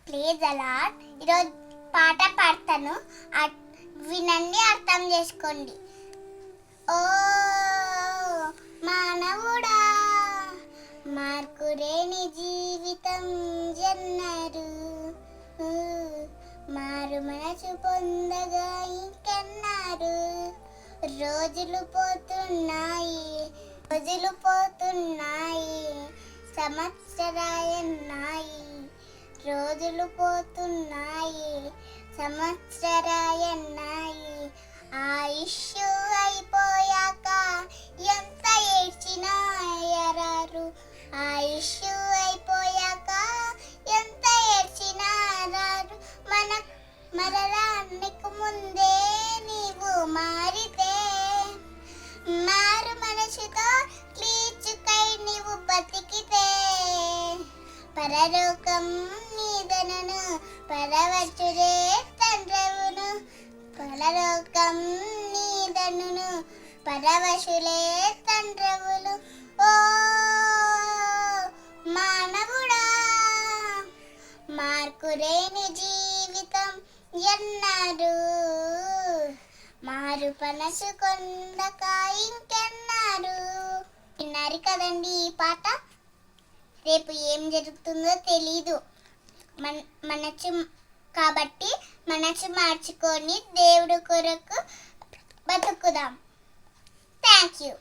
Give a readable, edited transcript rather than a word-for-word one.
Please allot ఈరోజు పాట పాడతాను, వినండి, అర్థం చేసుకోండి. ఓ మానవుడా, మార్కులేని జీవితం జన్నారు, మారు మనసు పొందగా ఇంకెన్నారు. రోజులు పోతున్నాయి, సంవత్సరాయన్నాయి. రోజులు పోతున్నాయి, సంవత్సరాయన్నాయి. ఆయుష్ అయిపోయాక ఎంత ఏడ్చినా ఎరారు. ఆయుష్ అయిపోయాక ఎంత ఏడ్చినా రారు. మరణానికి ముందే నీవు మారితే, మారు మనసుతో క్లీచుకై నీవు బతికితే, పరలోకం నీదనను పరవశులే తండ్రవును. పరలోకం నీదనును పరవశులే తండ్రవులు. ఓ మానవుడా, మార్కులేని జీవితం ఎన్నారు, మారు మనసు కొందక ఇంకెన్నారు. విన్నారు కదండి ఈ పాట. రేపు ఏం జరుగుతుందో తెలీదు. మనసు కాబట్టి మనసు మార్చుకొని దేవుడి కొరకు బతుకుదాం. Thank you.